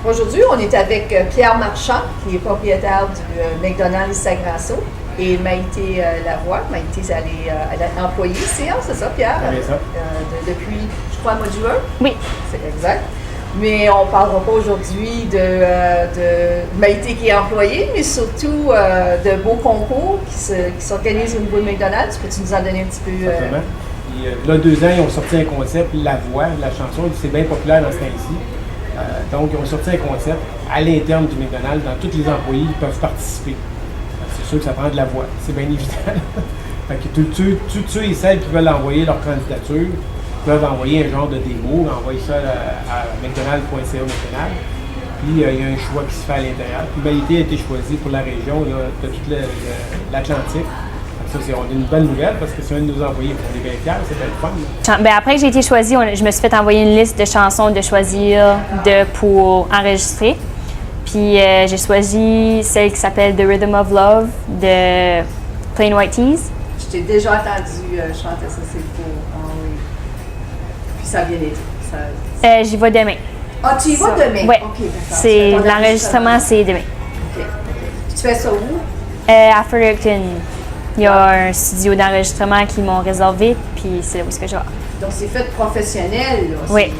Aujourd'hui, on est avec Pierre Marchand, qui est propriétaire du McDonald's Sagrasso, et Maïté Lavoie. Maïté, elle est employée ici, hein, c'est ça, Pierre? Oui, ça. Depuis, je crois, le mois de juin? Oui. C'est exact. Mais on ne parlera pas aujourd'hui de Maïté qui est employée, mais surtout de beaux concours qui s'organisent au niveau de McDonald's. Peux-tu nous en donner un petit peu? Exactement. Puis, là, 2 ans, ils ont sorti un concept, La Voix, la chanson, c'est bien populaire dans ce temps-ci. Donc, ils ont sorti un concept à l'interne du McDonald's, dans tous les employés, ils peuvent participer. C'est sûr que ça prend de la voix, c'est bien évident. Fait que tous ceux et celles qui veulent envoyer leur candidature peuvent envoyer un genre de démo, envoyer ça à mcdonald.ca McDonald. Puis il y a un choix qui se fait à l'intérieur. Puis Maïté a été choisie pour la région là, de toute l'Atlantique. Ça, on a une bonne nouvelle parce que c'est un de nos employés. On est bien fiers, c'est bien le fun. Ben après que j'ai été choisie, je me suis fait envoyer une liste de chansons de choisir pour enregistrer. Puis j'ai choisi celle qui s'appelle The Rhythm of Love de Plain White T's. Je t'ai déjà entendu chanter ça, c'est beau. Oh, oui. Puis ça vient d'être. J'y vais demain. Ah, tu y vas demain? Oui. Okay, l'enregistrement, c'est demain. OK. Tu fais ça où? À Fredericton. Il y a un studio d'enregistrement qui m'ont réservé, puis c'est là où je vais. Donc, c'est fait professionnel, là. Oui.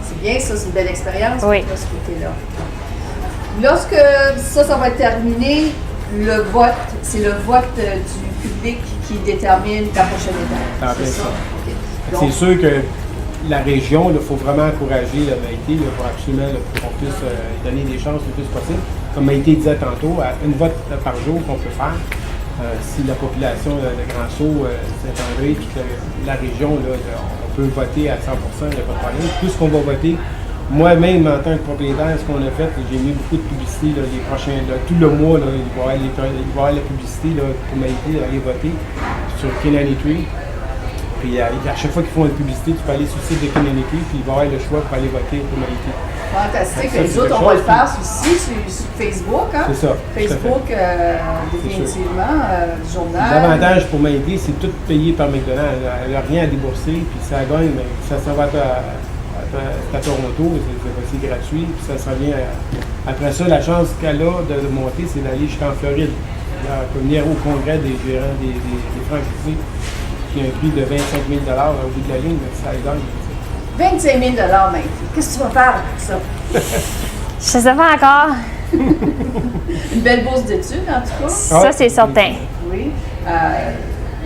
C'est bien, ça, c'est une belle expérience oui. pour toi, ce côté-là. Lorsque ça va être terminé, le vote, c'est le vote du public qui détermine ta prochaine étape. C'est ça. Okay. C'est sûr que la région, il faut vraiment encourager la Maïté pour absolument qu'on puisse donner des chances le plus possible. Comme Maïté disait tantôt, une vote par jour qu'on peut faire. Si la population de Grand-Sault, Saint-André, toute la région, là, on peut voter à 100%, il n'y a pas de problème. Tout ce qu'on va voter, moi-même en tant que propriétaire, ce qu'on a fait, j'ai mis beaucoup de publicité là, les prochains, là, tout le mois, là, il va y avoir la publicité là, pour m'aider à aller voter sur Kenanity. Puis à chaque fois qu'ils font une publicité, tu peux aller sur le site de Kenanity, puis il va y avoir le choix pour aller voter pour m'aider. Fantastique. Les autres, on va le faire aussi sur Facebook. Hein? C'est ça. Facebook, définitivement, du journal. L'avantage pour m'aider, c'est tout payé par McDonald's. Elle n'a rien à débourser, puis ça gagne, mais ça va à Toronto, c'est aussi gratuit, puis ça vient. Après ça, la chance qu'elle a de monter, c'est d'aller jusqu'en Floride. Elle peut venir au congrès des gérants des franchisés, qui a un prix de 25 000 au bout de la ligne, ça les gagne. 25 000 Maïté. Qu'est-ce que tu vas faire avec ça? Je ne sais pas encore. Une belle bourse d'études, en tout cas. Ça, c'est certain. Oui.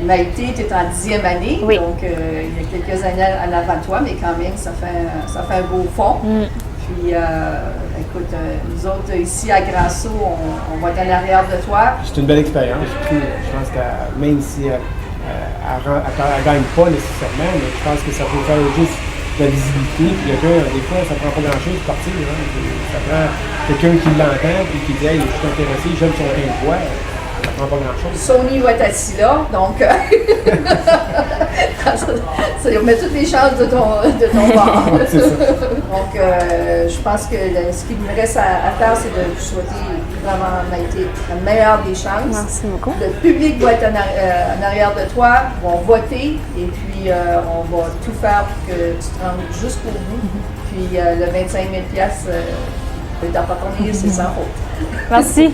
Maïté, tu es en 10e année, oui. Donc il y a quelques années en avant de toi, mais quand même, ça fait un beau fond. Puis, écoute, nous autres, ici à Grand-Sault, on va être en arrière de toi. C'est une belle expérience. Puis, je pense que même si elle ne gagne pas nécessairement, mais je pense que ça peut faire juste la visibilité. Puis des fois, ça ne prend pas grand-chose de partir. Hein. Ça prend quelqu'un qui l'entend et qui dit « Hey, je suis intéressé, j'aime son teint de voix ». Ça prend pas grand-chose. Sony va être assis là, donc ça met toutes les chances de ton bord. C'est ça. Donc, je pense que ce qu'il me reste à faire, c'est de vous souhaiter vraiment, Maïté, la meilleure des chances. Merci beaucoup. Le public va être en arrière de toi, vont voter, et puis on va tout faire pour que tu te rendes jusqu'au bout. Puis le 25 000 dans pas ton c'est sans faute. Merci.